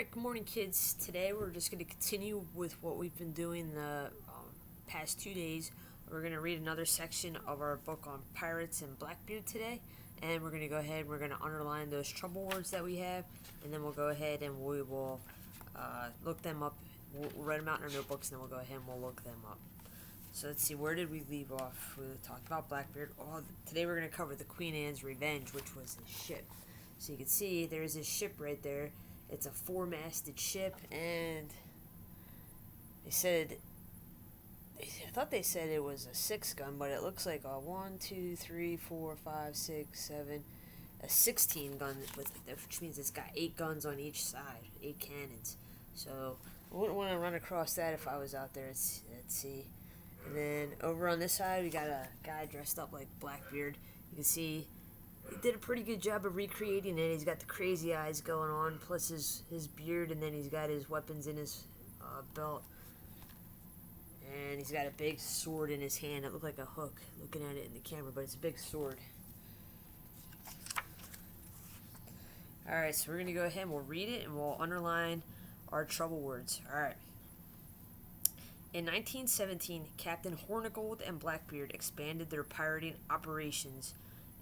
Alright, good morning, kids. Today we're just going to continue with what we've been doing the past 2 days. We're going to read another section of our book on pirates and Blackbeard today, and we're going to go ahead and we're going to underline those trouble words that we have, and then we'll go ahead and we will look them up. We'll write them out in our notebooks, and then we'll go ahead and we'll look them up. So let's see, where did we leave off? We talked about Blackbeard. Today we're going to cover the Queen Anne's Revenge, which was his ship. So you can see there's his ship right there. It's a four-masted ship, and I thought they said it was a 6-gun, but it looks like a 1, 2, 3, 4, 5, 6, 7, a 16-gun, which means it's got 8 guns on each side, 8 cannons. So I wouldn't want to run across that if I was out there. Let's see. And then over on this side, we got a guy dressed up like Blackbeard. You can see he did a pretty good job of recreating it. He's got the crazy eyes going on, plus his beard, and then he's got his weapons in his belt. And he's got a big sword in his hand. It looked like a hook looking at it in the camera, but it's a big sword. Alright, so we're going to go ahead and we'll read it and we'll underline our trouble words. Alright. In 1917, Captain Hornigold and Blackbeard expanded their pirating operations.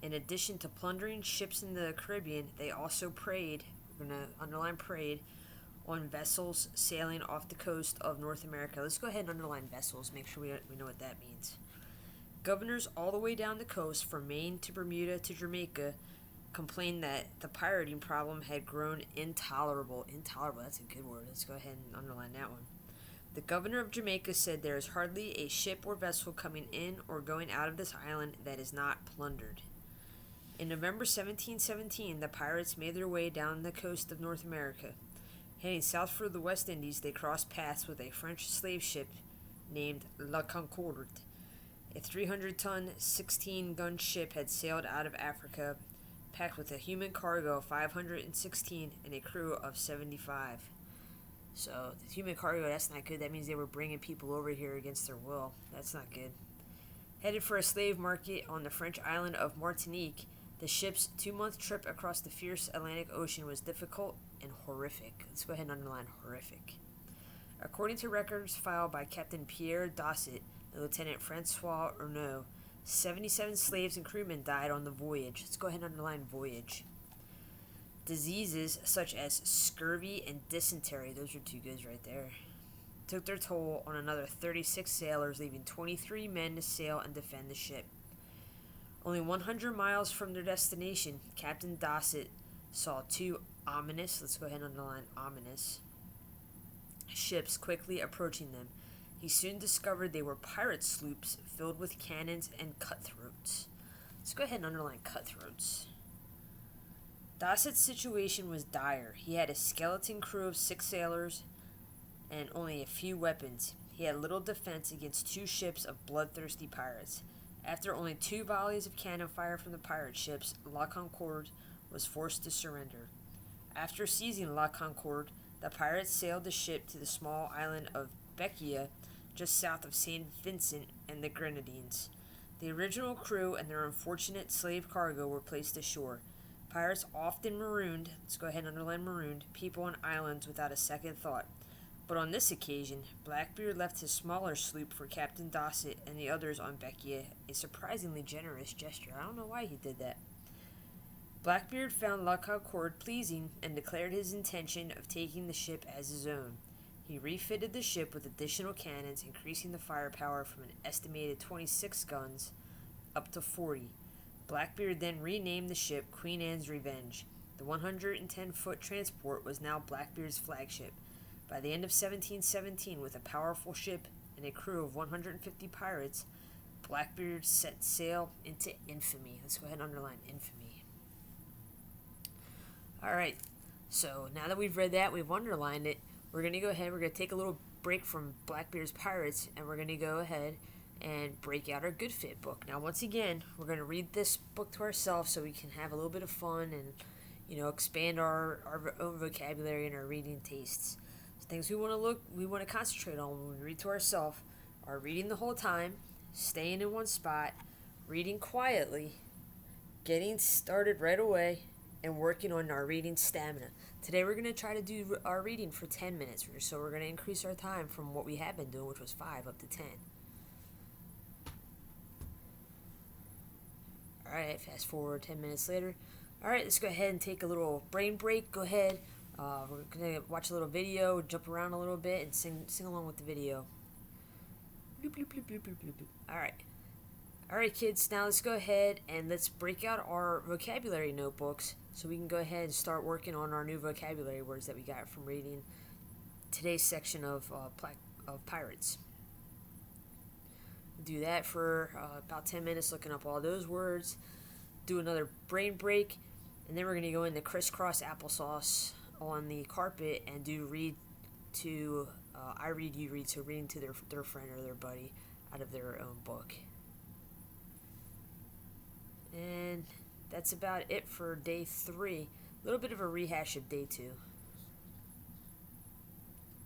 In addition to plundering ships in the Caribbean, they also preyed, we're going to underline preyed, on vessels sailing off the coast of North America. Let's go ahead and underline vessels, make sure we know what that means. Governors all the way down the coast, from Maine to Bermuda to Jamaica, complained that the pirating problem had grown intolerable. Intolerable, that's a good word. Let's go ahead and underline that one. The governor of Jamaica said there is hardly a ship or vessel coming in or going out of this island that is not plundered. In November 1717, the pirates made their way down the coast of North America. Heading south for the West Indies, they crossed paths with a French slave ship named La Concorde. A 300-ton, 16-gun ship had sailed out of Africa, packed with a human cargo of 516 and a crew of 75. So, the human cargo, that's not good. That means they were bringing people over here against their will. That's not good. Headed for a slave market on the French island of Martinique, the ship's 2-month trip across the fierce Atlantic Ocean was difficult and horrific. Let's go ahead and underline horrific. According to records filed by Captain Pierre Dosset and Lieutenant Francois Ernaud, 77 slaves and crewmen died on the voyage. Let's go ahead and underline voyage. Diseases such as scurvy and dysentery, those are 2 goods right there, took their toll on another 36 sailors, leaving 23 men to sail and defend the ship. Only 100 miles from their destination, Captain Dosset saw 2 ominous, let's go ahead and underline ominous, ships quickly approaching them. He soon discovered they were pirate sloops filled with cannons and cutthroats. Let's go ahead and underline cutthroats. Dosset's situation was dire. He had a skeleton crew of 6 sailors and only a few weapons. He had little defense against 2 ships of bloodthirsty pirates. After only 2 volleys of cannon fire from the pirate ships, La Concorde was forced to surrender. After seizing La Concorde, the pirates sailed the ship to the small island of Bequia, just south of St. Vincent and the Grenadines. The original crew and their unfortunate slave cargo were placed ashore. Pirates often marooned, let's go ahead and underline marooned, people on islands without a second thought. But on this occasion, Blackbeard left his smaller sloop for Captain Dosset and the others on Bequia, a surprisingly generous gesture. I don't know why he did that. Blackbeard found La Concorde pleasing and declared his intention of taking the ship as his own. He refitted the ship with additional cannons, increasing the firepower from an estimated 26 guns up to 40. Blackbeard then renamed the ship Queen Anne's Revenge. The 110-foot transport was now Blackbeard's flagship. By the end of 1717, with a powerful ship and a crew of 150 pirates, Blackbeard set sail into infamy. Let's go ahead and underline infamy. Alright, so now that we've read that, we've underlined it, we're going to go ahead, we're going to take a little break from Blackbeard's pirates, and we're going to go ahead and break out our Good Fit book. Now, once again, we're going to read this book to ourselves so we can have a little bit of fun and, expand our own vocabulary and our reading tastes. Things we want to concentrate on when we read to ourselves are reading the whole time, staying in one spot, reading quietly, getting started right away, and working on our reading stamina. Today we're going to try to do our reading for 10 minutes, so we're going to increase our time from what we have been doing, which was 5, up to 10. Alright, fast forward 10 minutes later. Alright, let's go ahead and take a little brain break. Go ahead. We're going to watch a little video, jump around a little bit, and sing along with the video. Alright. Alright, kids, now let's go ahead and let's break out our vocabulary notebooks so we can go ahead and start working on our new vocabulary words that we got from reading today's section of Pirates. Do that for about 10 minutes, looking up all those words. Do another brain break, and then we're going to go into crisscross applesauce on the carpet and do read to I read, you read, so reading to their friend or their buddy out of their own book. And that's about it for day 3. A little bit of a rehash of day 2.